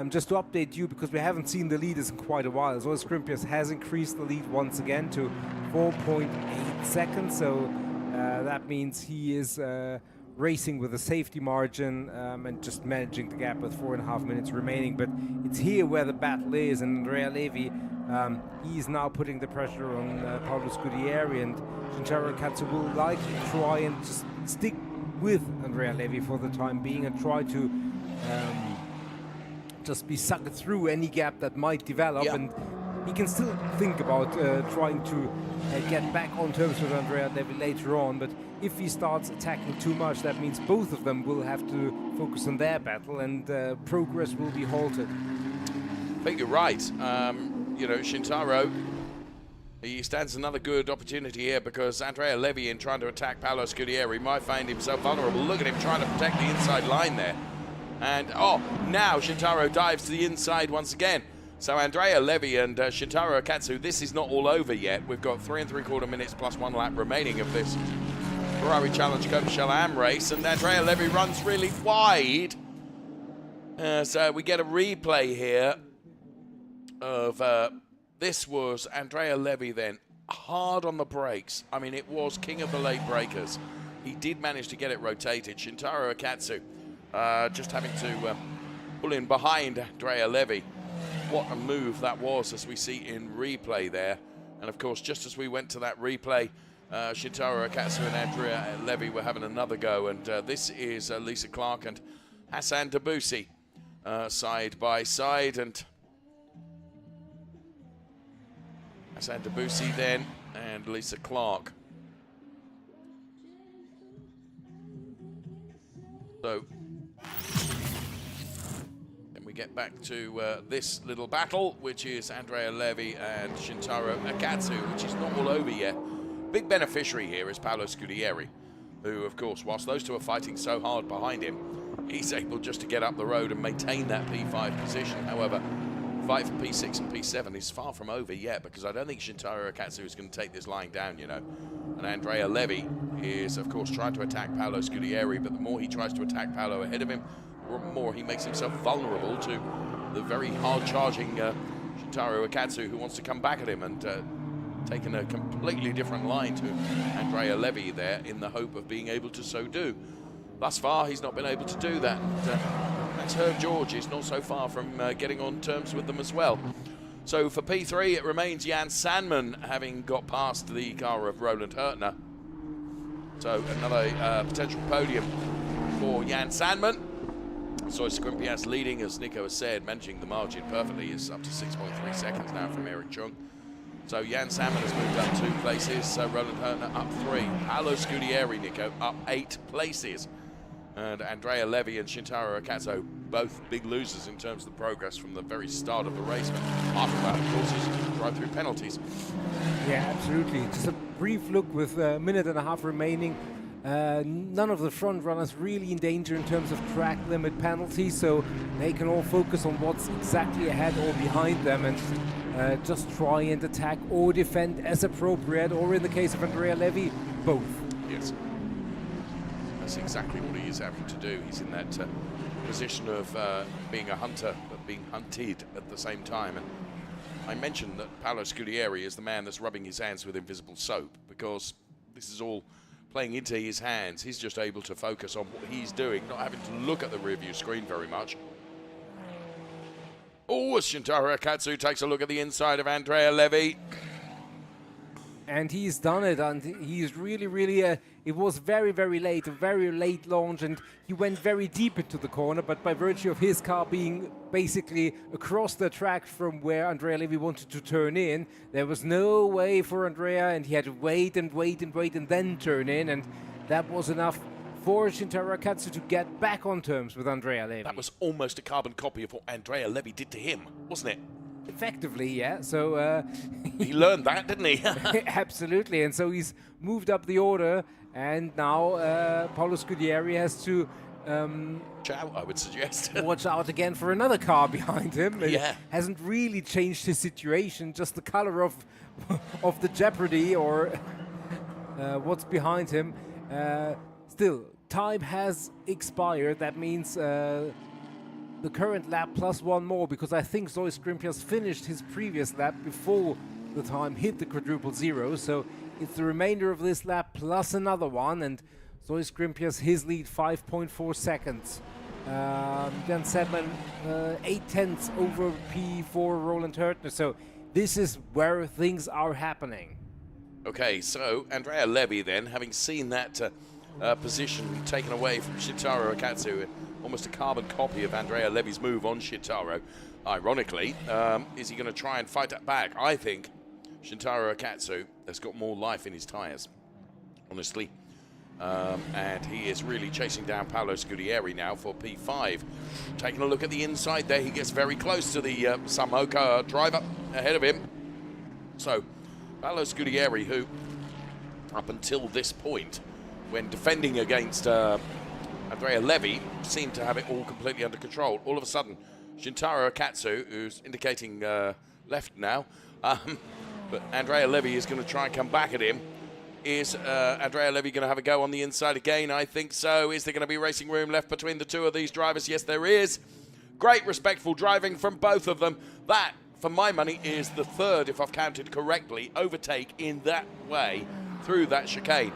Just to update you, because we haven't seen the leaders in quite a while, Zois Skrimpias has increased the lead once again to 4.8 seconds, so that means he is racing with a safety margin and just managing the gap with 4.5 minutes remaining. But it's here where the battle is, and Andrea Levy, he's now putting the pressure on Paolo Scudieri, and Shintaro Akatsu will likely try and just stick with Andrea Levy for the time being and try to just be sucked through any gap that might develop. Yeah. And he can still think about trying to get back on terms with Andrea Levy later on, but if he starts attacking too much, that means both of them will have to focus on their battle, and progress will be halted.
I think you're right. you know, Shintaro, he stands another good opportunity here because Andrea Levy, in trying to attack Paolo Scudieri, might find himself vulnerable. Look at him trying to protect the inside line there. And, oh, now Shintaro dives to the inside once again. So Andrea Levy and Shintaro Akatsu, this is not all over yet. We've got 3 3/4 minutes plus 1 lap remaining of this Ferrari Challenge Coppa Am race, and Andrea Levy runs really wide. So we get a replay here of this was Andrea Levy then, hard on the brakes. I mean, it was king of the late breakers. He did manage to get it rotated. Shintaro Akatsu just having to pull in behind Andrea Levy. What a move that was, as we see in replay there. And of course, just as we went to that replay, Shintaro Akatsu and Andrea Levy were having another go. And this is Lisa Clark and Hassan Debussy side by side. And Hassan Debussy then and Lisa Clark. So get back to this little battle, which is Andrea Levy and Shintaro Akatsu, which is not all over yet. Big beneficiary here is Paolo Scudieri, who, of course, whilst those two are fighting so hard behind him, he's able just to get up the road and maintain that P5 position. However, fight for P6 and P7 is far from over yet, because I don't think Shintaro Akatsu is going to take this lying down, you know. And Andrea Levy is, of course, trying to attack Paolo Scudieri, but the more he tries to attack Paolo ahead of him, more he makes himself vulnerable to the very hard-charging Shintaro Akatsu, who wants to come back at him, and taking a completely different line to Andrea Levy there in the hope of being able to so do. Thus far, he's not been able to do that. That's Herb George is not so far from getting on terms with them as well. So for P3, it remains Jan Sandman, having got past the car of Roland Hurtner. So another potential podium for Jan Sandman. So Scrimpias leading, as Nico has said, managing the margin perfectly, is up to 6.3 seconds now from Eric Chung. So Jan Salmon has moved up 2 places, Roland Hurtner up 3. Paolo Scudieri, Nico, up 8 places. And Andrea Levy and Shintaro Akatsu, both big losers in terms of the progress from the very start of the race. But part of that, of course, is drive through penalties.
Yeah, absolutely. Just a brief look with a minute and a half remaining. None of the front runners really in danger in terms of track limit penalties, so they can all focus on what's exactly ahead or behind them and just try and attack or defend as appropriate, or in the case of Andrea Levy, both.
Yes. That's exactly what he is having to do. He's in that position of being a hunter, but being hunted at the same time. And I mentioned that Paolo Scudieri is the man that's rubbing his hands with invisible soap, because this is all playing into his hands. He's just able to focus on what he's doing, not having to look at the rearview screen very much. Oh, Shintaro Akatsu takes a look at the inside of Andrea Levy.
And he's done it, and he's really, it was very late, a very late launch, and he went very deep into the corner, but by virtue of his car being basically across the track from where Andrea Levy wanted to turn in, there was no way for Andrea, and he had to wait and then turn in, and that was enough for Shintaro Akatsu to get back on terms with Andrea Levy.
That was almost a carbon copy of what Andrea Levy did to him, wasn't it?
Effectively, yeah. So
he learned that, didn't he?
Absolutely, and so he's moved up the order, and now Paolo Scudieri has to
Ciao, I would suggest.
watch out again for another car behind him. It
Yeah.
hasn't really changed his situation, just the color of the jeopardy or what's behind him. Still, time has expired. That means the current lap plus 1 more, because I think Zoe Scrimpias finished his previous lap before the time hit the quadruple zero. So it's the remainder of this lap plus another one, and Zoe Scrimpias, his lead 5.4 seconds. Jan Sedman 0.8 over P4 Roland Hurtner. So this is where things are happening.
Okay, so Andrea Levy then, having seen that position taken away from Shintaro Akatsu, almost a carbon copy of Andrea Levy's move on Shintaro, ironically, is he going to try and fight that back? I think Shintaro Akatsu has got more life in his tyres, honestly. And he is really chasing down Paolo Scudieri now for P5. Taking a look at the inside there, he gets very close to the Samoka driver. ahead of him. So, Paolo Scudieri, who, up until this point, when defending against Andrea Levy, seemed to have it all completely under control. All of a sudden, Shintaro Akatsu, who's indicating left now, but Andrea Levy is going to try and come back at him. Is Andrea Levy going to have a go on the inside again? I think so. Is there going to be racing room left between the two of these drivers? Yes, there is. Great respectful driving from both of them. That, for my money, is the third, if I've counted correctly, overtake in that way through that chicane.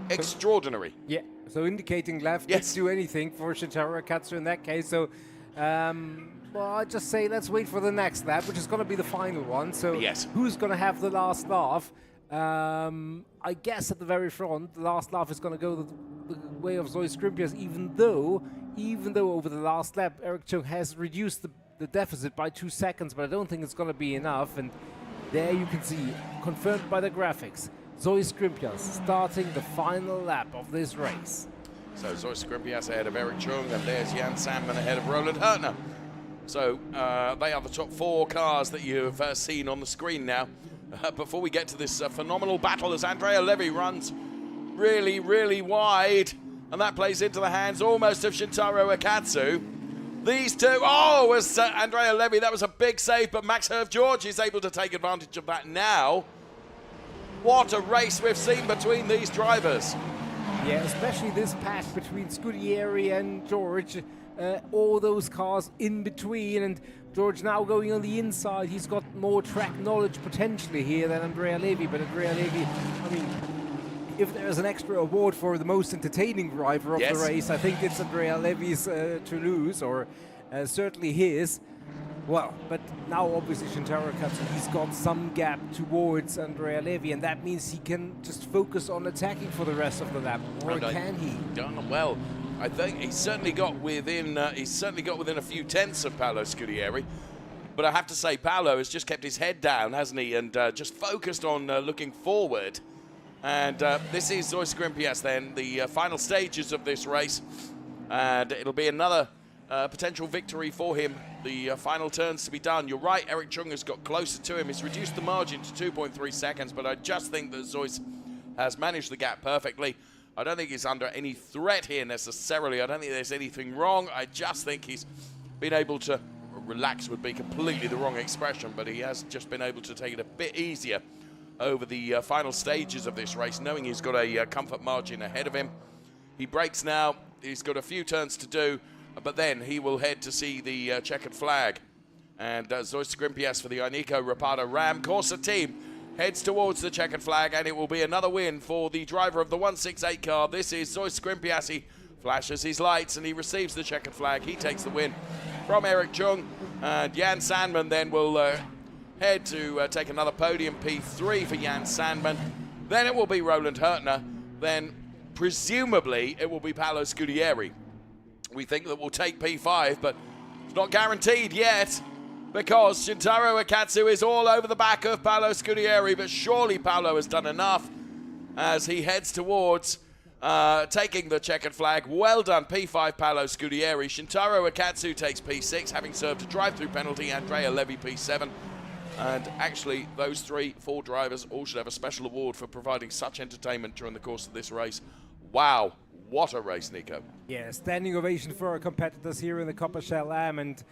Extraordinary.
Yeah, so indicating left,
Yes.
let's do anything for Shintaro Akatsu in that case. So, well, I just say let's wait for the next lap, which is going to be the final one. So,
Yes.
who's going to have the last laugh? I guess at the very front, the last laugh is going to go the way of Zoe Scrimpias, even though over the last lap, Eric Chung has reduced the deficit by 2 seconds, but I don't think it's going to be enough. And there you can see, confirmed by the graphics, Zoe Scrimpias starting the final lap of this race.
So Zoe Scrimpias ahead of Eric Chung, and there's Jan Sandman ahead of Roland Hertner. So they are the top 4 cars that you've seen on the screen now. Before we get to this phenomenal battle as Andrea Levy runs really, really wide, and that plays into the hands almost of Shintaro Akatsu. These two, was Andrea Levy, that was a big save, but Max Herve-George is able to take advantage of that now. What a race we've seen between these drivers.
Yeah, especially this pack between Scudieri and George, all those cars in between, and George now going on the inside. He's got more track knowledge potentially here than Andrea Levy, but Andrea Levy, I mean, if there's an extra award for the most entertaining driver of
Yes.
the race, I think it's Andrea Levy's to lose, or certainly his. Well, but now obviously Shintaro Akatsu, he's got some gap towards Andrea Levy, and that means he can just focus on attacking for the rest of the lap, or can he?
Done well. I think he's certainly got within a few tenths of Paolo Scudieri, but I have to say Paolo has just kept his head down, hasn't he, and just focused on looking forward. And this is Zoe Scrimpias then, the final stages of this race, and it'll be another potential victory for him. The final turns to be done. You're right, Eric Chung has got closer to him. He's reduced the margin to 2.3 seconds, but I just think that Zoe has managed the gap perfectly. I don't think he's under any threat here necessarily. I don't think there's anything wrong. I just think he's been able to, relax would be completely the wrong expression, but he has just been able to take it a bit easier over the final stages of this race, knowing he's got a comfort margin ahead of him. He brakes now. He's got a few turns to do, but then he will head to see the checkered flag. And Zoe Scrimpias for the Ineco Rapado Ram Corsa team heads towards the checkered flag, and it will be another win for the driver of the 168 car. This is Zoe Scrimpias. He flashes his lights and he receives the checkered flag. He takes the win from Eric Chung, and Jan Sandman then will head to take another podium, P3 for Jan Sandman. Then it will be Roland Hertner. Then presumably it will be Paolo Scudieri. We think that we'll take P5, but it's not guaranteed yet, because Shintaro Akatsu is all over the back of Paolo Scudieri, but surely Paolo has done enough as he heads towards taking the checkered flag. Well done, P5 Paolo Scudieri. Shintaro Akatsu takes P6, having served a drive-through penalty. Andrea Levy P7. And actually, those 4 drivers all should have a special award for providing such entertainment during the course of this race. Wow, what a race, Nico.
Yeah, standing ovation for our competitors here in the Coppa Shell Am, and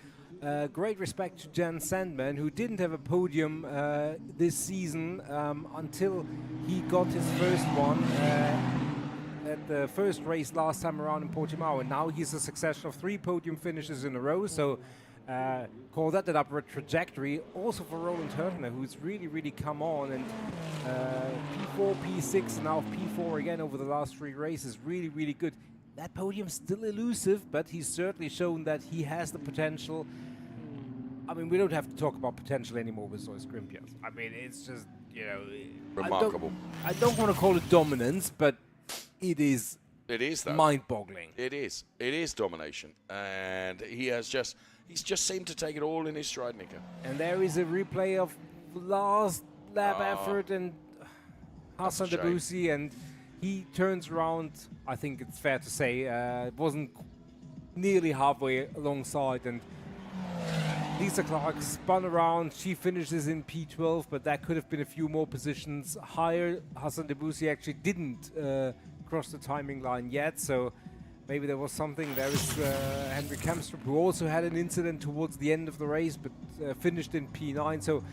great respect to Jan Sandman, who didn't have a podium this season until he got his first one at the first race last time around in Portimao, and now he's a succession of 3 podium finishes in a row, so call that an upward trajectory. Also for Roland Hertner, who's really, really come on, and P4, P6, now P4 again over the last 3 races, really, really good. That podium's still elusive, but he's certainly shown that he has the potential. I mean, we don't have to talk about potential anymore with Zoe Scrimpias. I mean, it's just, you know,
Remarkable.
I don't want to call it dominance, but it is.
It is, though.
Mind-boggling.
It is. It is domination. And he's just seemed to take it all in his stride, Nico.
And there is a replay of last lap effort and Hassan Debussy, and he turns around, I think it's fair to say, wasn't nearly halfway alongside, and Lisa Clark spun around. She finishes in P12, but that could have been a few more positions higher. Hassan Debussy actually didn't cross the timing line yet, so maybe there was something. There is Henrik Kamstrup, who also had an incident towards the end of the race, but finished in P9. So,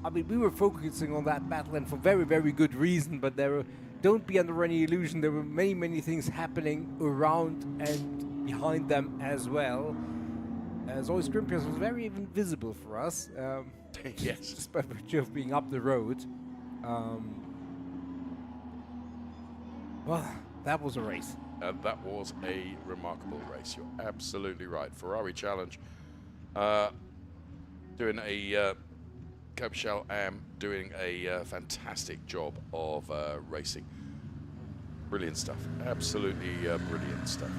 I mean, we were focusing on that battle, and for very, very good reason, but don't be under any illusion, there were many, many things happening around and behind them as well. Zoe Scrimpius was very even visible for us.
Yes.
Just by virtue of being up the road. Well, that was a race.
That was a remarkable race. You're absolutely right. Ferrari Challenge doing a Coppa Am doing a fantastic job of racing. Brilliant stuff. Absolutely brilliant stuff.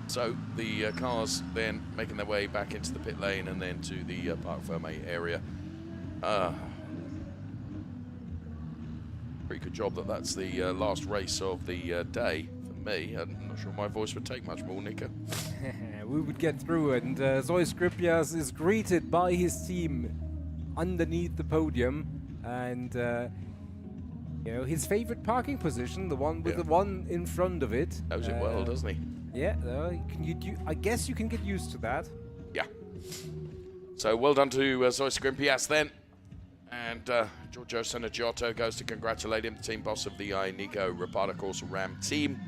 So the cars then making their way back into the pit lane and then to the Parc Fermé area. Pretty good job that that's the last race of the day for me. I'm not sure my voice would take much more, Nika.
We would get through, and Zoe Skripjas is greeted by his team underneath the podium, and you know, his favorite parking position, the one with the one in front of it.
Knows it well, doesn't he?
Yeah, I guess you can get used to that.
Yeah. So well done to Zoe Scrimpias then. And Giorgio Senagiotto goes to congratulate him, the team boss of the Nico Rapata Corsa Ram team.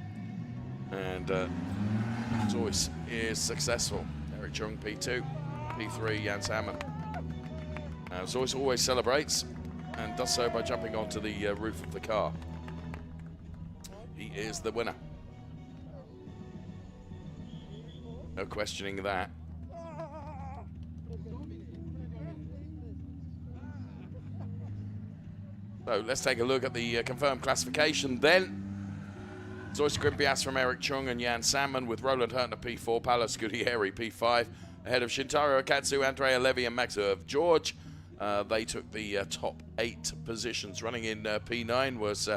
And Zoe is successful. Eric Chung P2, P3 Jan Salmon. Zoe always celebrates and does so by jumping onto the roof of the car. He is the winner. No questioning that. So let's take a look at the confirmed classification then. Zoe Scrimpias from Eric Chung and Jan Salmon, with Roland Hurtner P4, Paolo Scudieri P5, ahead of Shintaro Akatsu, Andrea Levy and Max Irv George. They took the top 8 positions. Running in P9 was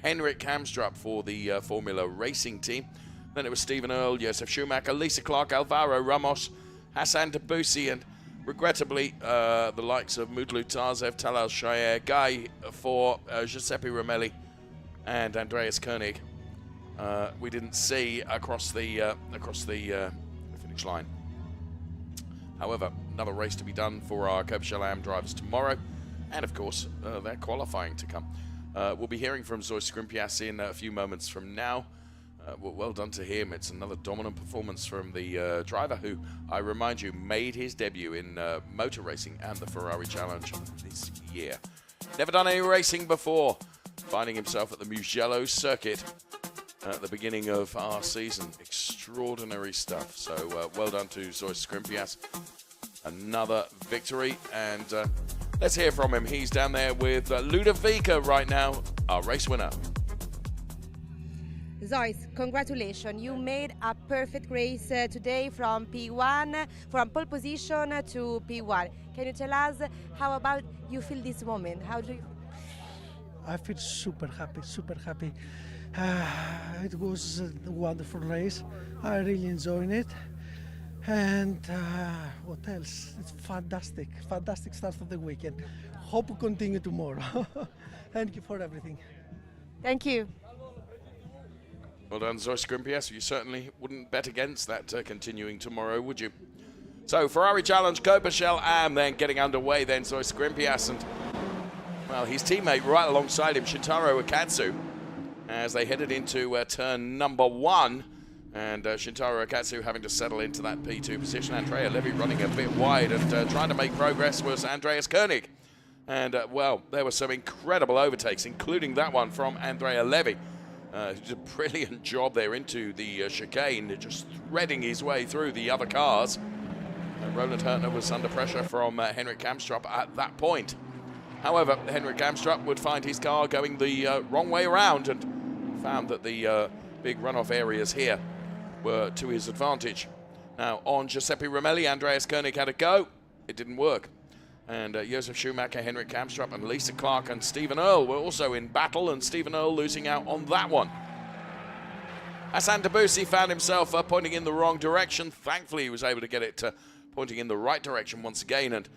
Henrik Kamstrup for the Formula Racing team. Then it was Stephen Earle, Josef Schumacher, Lisa Clark, Alvaro Ramos, Hassan Debussy, and regrettably the likes of Mutlu Tarzev, Talal Shayer, Guy for Giuseppe Romelli and Andreas Koenig. We didn't see across the finish line. However, another race to be done for our Coppa Am drivers tomorrow, and of course they're qualifying to come. We'll be hearing from Zoe Scrimpias in a few moments from now. Well done to him. It's another dominant performance from the driver who, I remind you, made his debut in motor racing and the Ferrari Challenge this year. Never done any racing before, finding himself at the Mugello circuit at the beginning of our season. Extraordinary stuff. So well done to Zoe Scrimpias. Another victory, and let's hear from him. He's down there with Ludovica right now, our race winner.
Zoe, congratulations. You made a perfect race today from P1, from pole position to P1. Can you tell us how about you feel this moment? How do you feel?
I feel super happy, super happy. It was a wonderful race. I really enjoyed it. And what else? It's fantastic, fantastic start of the weekend. Hope we continue tomorrow. Thank you for everything.
Thank you.
Well done, Zoe Scrimpias. You certainly wouldn't bet against that continuing tomorrow, would you? So, Ferrari Challenge, Coppa Am then getting underway then, Zoe Scrimpias, and, well, his teammate right alongside him, Shintaro Akatsu, as they headed into turn number 1. And Shintaro Akatsu having to settle into that P2 position. Andrea Levy running a bit wide, and trying to make progress was Andreas Koenig. And, well, there were some incredible overtakes, including that one from Andrea Levy. He did a brilliant job there into the chicane, just threading his way through the other cars. And Roland Hurtner was under pressure from Henrik Kamstrup at that point. However, Henrik Kamstrup would find his car going the wrong way around and found that the big runoff areas here were to his advantage. Now, on Giuseppe Romelli, Andreas Koenig had a go. It didn't work. And Josef Schumacher, Henrik Kamstrup, and Lisa Clark and Stephen Earle were also in battle, and Stephen Earle losing out on that one. Hassan Debussy found himself pointing in the wrong direction. Thankfully, he was able to get it pointing in the right direction once again. And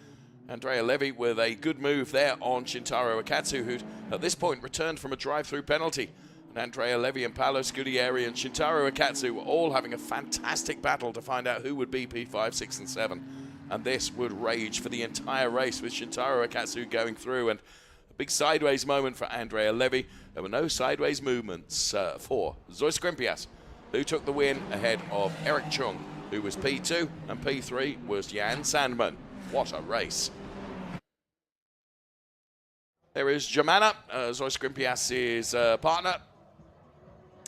Andrea Levy with a good move there on Shintaro Akatsu, who at this point returned from a drive-through penalty. And Andrea Levy and Paolo Scudieri and Shintaro Akatsu were all having a fantastic battle to find out who would be P5, 6 and 7. And this would rage for the entire race with Shintaro Akatsu going through. And a big sideways moment for Andrea Levy. There were no sideways movements for Zoe Scrimpias, who took the win ahead of Eric Chung, who was P2, and P3 was Jan Sandman. What a race. There is Germana, Zoe Scrimpias' partner,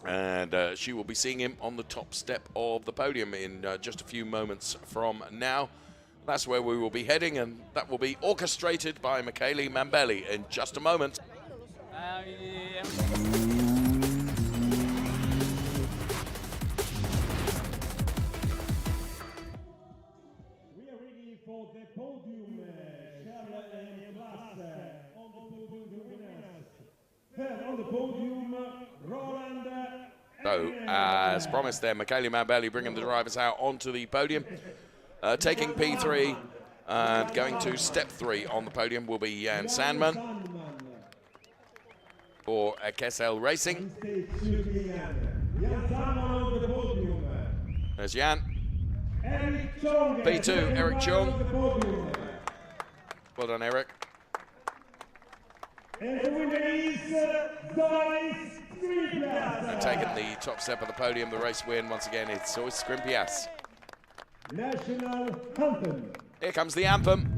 and she will be seeing him on the top step of the podium in just a few moments from now. That's where we will be heading, and that will be orchestrated by Michele Mambelli in just a moment.
We are ready for the podium. On the podium, Roland.
So, as promised there, Michele Mambelli bringing the drivers out onto the podium. Taking P3 and going to step 3 on the podium will be Jan Sandman for Castellet Racing. There's Jan. P2, Eric Chung. Well done, Eric.
And the winner is Zoe Scrimpias.
And taking the top step of the podium, the race win once again, it's Zoe Scrimpias.
National anthem.
Here comes the anthem.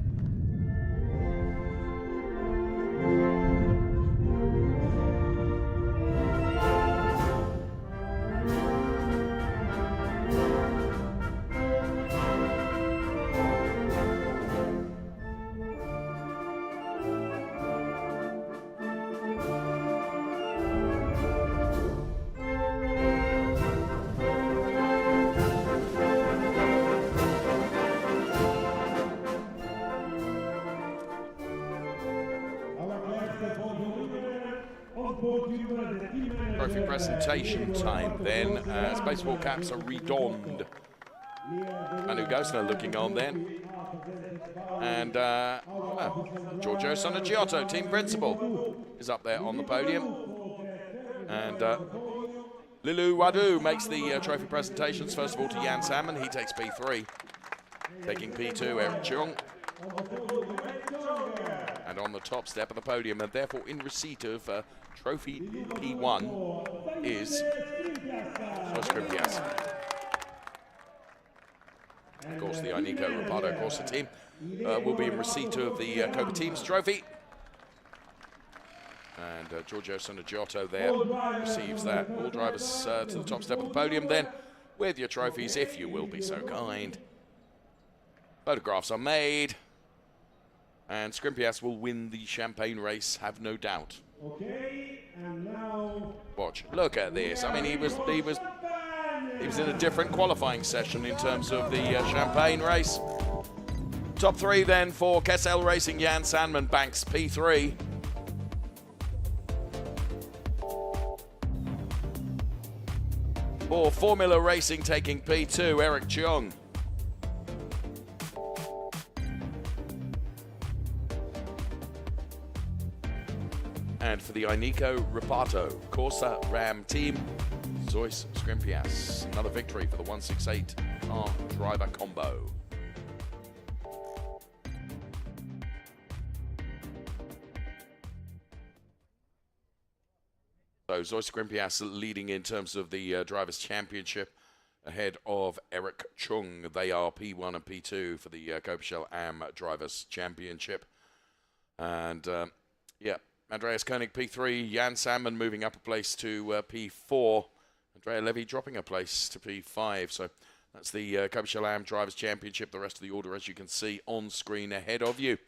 Trophy presentation time then, as baseball caps are redonned. Manu Gosner looking on then. And Giorgio Sonagiotto, team principal, is up there on the podium. And Lilu Wadu makes the trophy presentations, first of all to Jan Salmon, he takes P3. Taking P2, Eric Chung. And on the top step of the podium, and therefore in receipt of trophy P1 is Zoe Scrimpias. Of course, the Inico Rapardo Corsa team will be in receipt of the Coppa Teams trophy. And Giorgio Sonagiotto there receives that. All drivers to the top step of the podium then, with your trophies, if you will be so kind. Photographs are made. And Scrimpias will win the champagne race, have no doubt.
Okay, and now
Watch, look at this. I mean, he was in a different qualifying session in terms of the champagne race. Top 3 then for Castellet Racing, Jan Sandman banks P3. For Formula Racing taking P2, Eric Chung. And for the Inico Rapato Corsa Ram team, Zoe Scrimpias. Another victory for the 168 car driver combo. So Zoe Scrimpias leading in terms of the Drivers' Championship ahead of Eric Chung. They are P1 and P2 for the Coppa Am Drivers' Championship. And yeah. Andreas Koenig, P3, Jan Salmon moving up a place to P4. Andrea Levy dropping a place to P5. So that's the Coppa Am Drivers' Championship. The rest of the order, as you can see on screen ahead of you.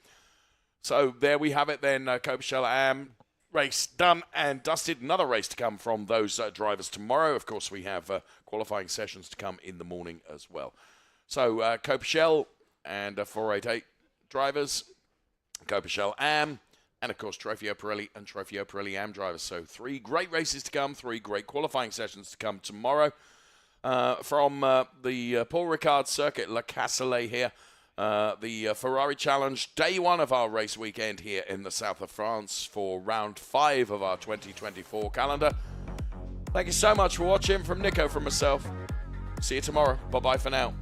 So there we have it then. Coppa Am race done and dusted. Another race to come from those drivers tomorrow. Of course, we have qualifying sessions to come in the morning as well. So Coppa and 488 drivers, Coppa Am. and, of course, Trofeo Pirelli and Trofeo Pirelli AM drivers. So 3 great races to come, 3 great qualifying sessions to come tomorrow. From the Paul Ricard circuit, Le Castellet here, the Ferrari Challenge, day 1 of our race weekend here in the south of France for round 5 of our 2024 calendar. Thank you so much for watching. From Nico, from myself. See you tomorrow. Bye-bye for now.